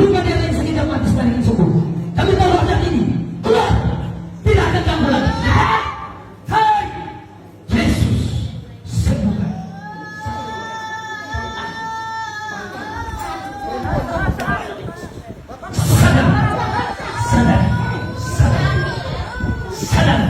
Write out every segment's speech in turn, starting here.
Bukan yang lain sakit yang mati sepanjang sembuh. Tapi kalau ada ini, keluar. Tidak akan ganggu lagi. Hai, Yesus, sembuhkan. Sadar, sadar, sadar, sadar, sadar,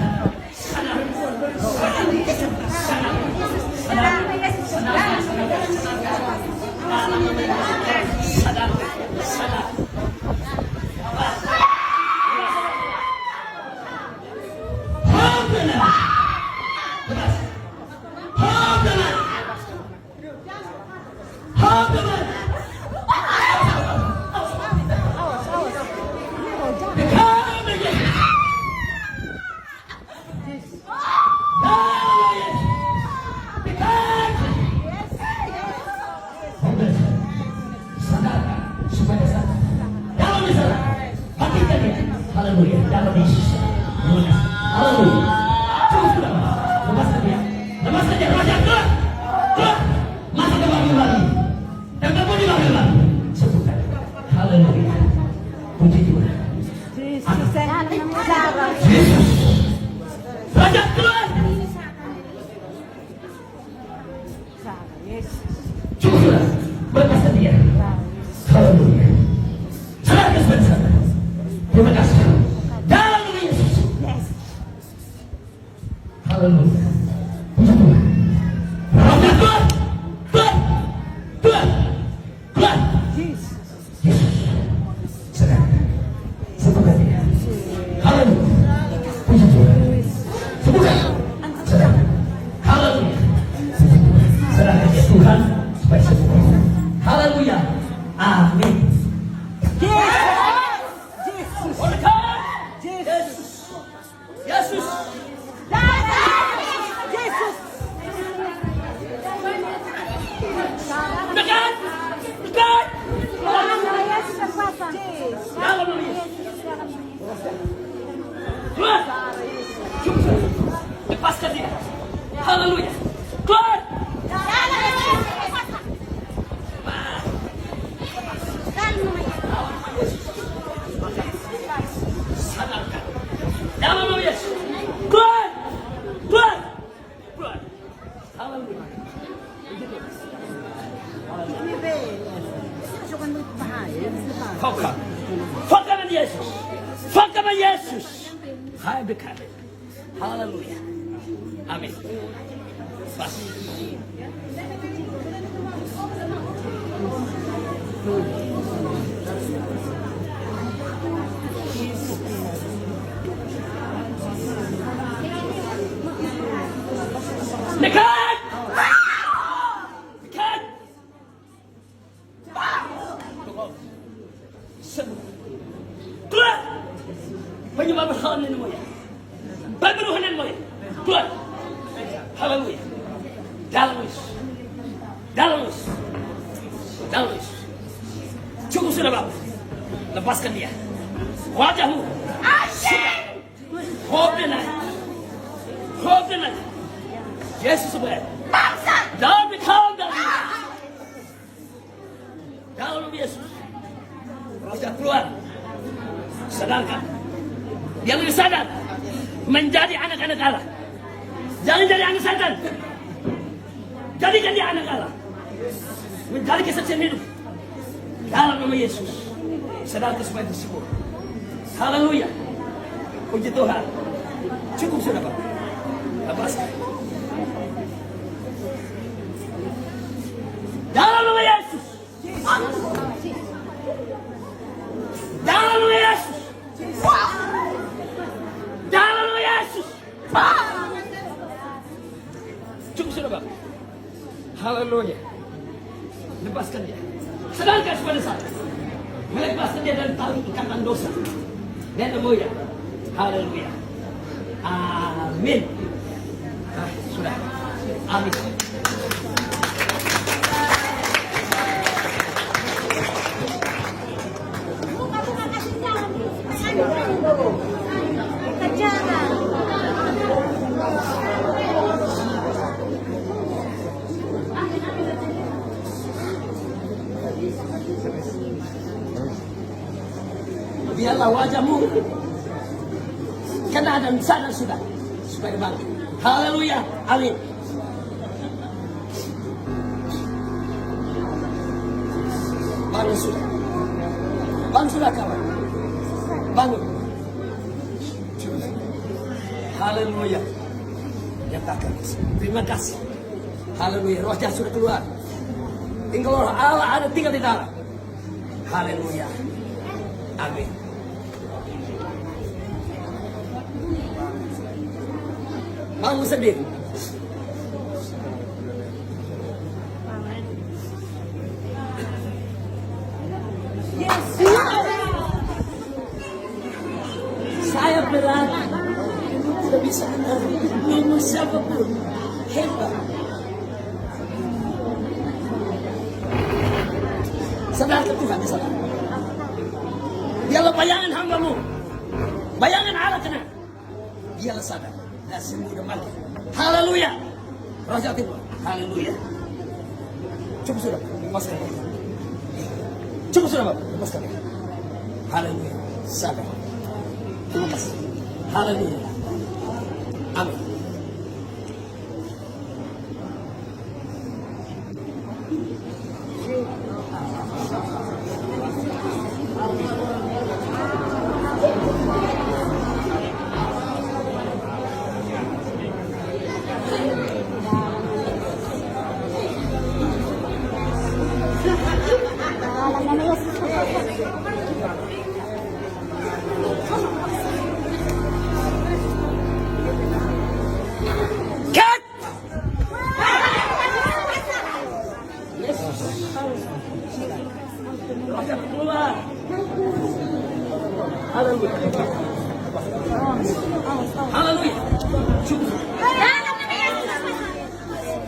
Haleluya, dalam Yesus. Haleluya. Cukup sudah. Lepaskan dia. Lepaskan dia. Raja, keluar. Keluar. Masuk ke mobil lagi. Dan kamu di mobil lagi. Sembuhkan. Haleluya. Puji Tuhan. Yesus. Raja, keluar. Cukup sudah. Lepaskan dia. Haleluya. Serahkan sebentar. Terima kasih. Dalam nama Yesus. Haleluya. Puji Tuhan. Rohnya keluar. Keluar. Keluar. Keluar. Yesus. Sekarang. Sembuhkan dia. Haleluya. Puji Tuhan. Sembuhkan. Sekarang. Haleluya. Puji Tuhan. Serahkan dia Tuhan supaya sembuh. Haleluya. Amin. Yesus. Dekat. Dekat. Keluar. Cukup. Lepaskan dia. Haleluya. Keluar. Sadarkan. Dalam nama Yesus. Keluar. Keluar. Keluar. Haleluya. Fokus. Fokus pada Yesus. Fokus pada Yesus. Hai dekat. Haleluya. Amin. Pas. Dekat! Dekat! Sembuh. Keluar! Penyebab kesalahan ini mulia. Pembunuhan ini mulia. Keluar! Haleluya. Dalam Yesus. Dalam Yesus. Dalam Yesus. Cukup sudah Bapak. Lepaskan dia. Wajahmu. Hopin aja. Hopin aja. Yesus sebenarnya. Dalam dikau dalam. Dalam Yesus. Sudah keluar. Sedangkan yang lebih sadar menjadi anak-anak Allah. Jangan jadi anak setan. Jadikan dia anak Allah. Mencari kesaksian hidup. Dalam nama Yesus. Sedangkan supaya sembuh. Haleluya. Puji Tuhan. Cukup sudah Pak. Lepaskan. Dalam nama Yesus. Dalam nama Yesus. Dalam nama Yesus. Cukup sudah Pak. Haleluya. Lepaskan dia. Sedangkan kepada saya. Melepaskan dia dari tali ikatan dosa. Dan semuanya. Haleluya. Amin. Sudah. Amin. Biarlah wajahmu kena dan sadar sudah supaya bangkit. Haleluya, amin. Bangun sudah. Bangun sudah kawan. Bangun. Haleluya. Nyatakan. Terima kasih. Haleluya. Roh jahat sudah keluar. Tinggal roh Allah ada tinggal di dalam. Haleluya. Amin. Bangun sendiri. Saya berat, tidak bisa ngomong siapapun, hebat. Sadar ke Tuhan di sana. Dialah bayangan hambamu, bayangan Allah kena. Dialah sadar dan sembuh dan bangkit. Haleluya. Roh jahat timur. Haleluya. Cukup sudah, lepaskan. Cukup sudah, Bapak, lepaskan. Haleluya. Sadar. Terima kasih. Haleluya. Amin. Haleluya. Haleluya. Cukup.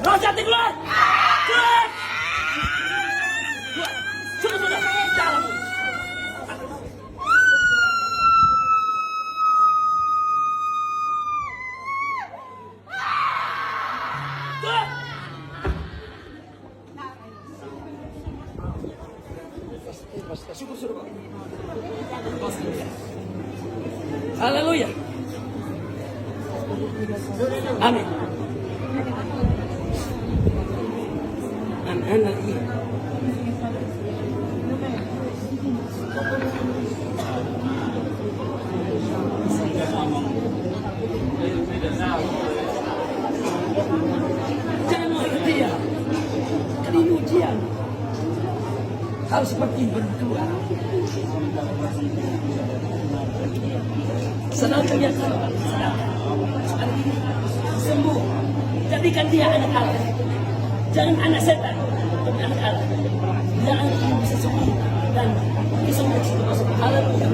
Roh jahat keluar. Keluar. Keluar. Cukup sudah. Dalam. Keluar. Syukur sudah, Pak. Haleluya. Amin. Anak-anak ini. Jangan mau ikut dia. Kan ini ujian. Hal seperti ini berdua. Sedangkan dia sedangkan sembuh. Jadikan dia anak Allah. Jangan anak setan, tapi anak Allah. Dia anak yang bisa sembuh dan bisa masuk. Haleluya.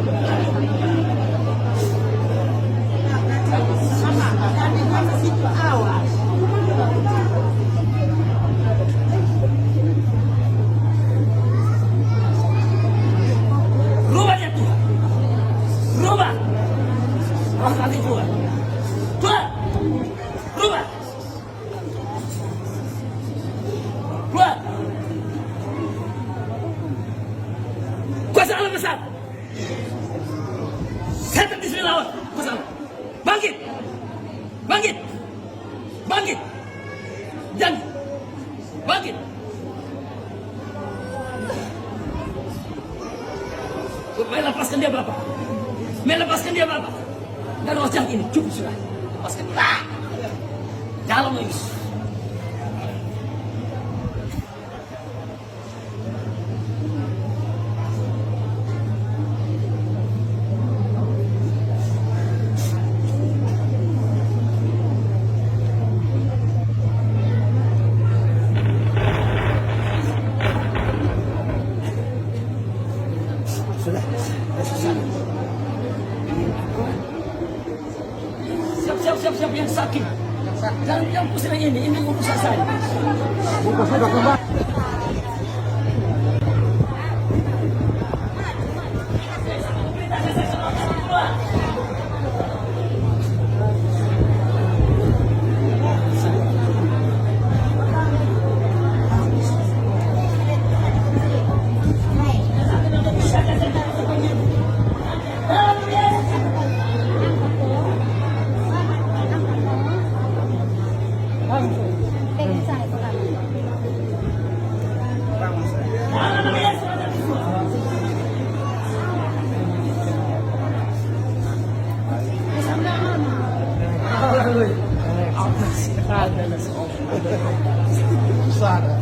Sama, kan di masa situ awal. Rubah dia Tuhan. Rubah. Roh kami keluar. Keluar. Rubah. Keluar. Kuasa Allah besar. Setan di sini lawan. Kuasa Allah. Bangkit. Bangkit. Bangkit. Jangan. Bangkit. Melepaskan dia Bapak. Melepaskan dia Bapak. Dan roh jahat ini cukup sudah. Lepaskan dia. Dalam Yesus. Sudah. Siap yang sakit. Jangan yang pusing ini urusan saya. Bukan sudah kembali. Thank you sa ito kami. Ano naman yan sa mga dito? Isang na mama. Sana.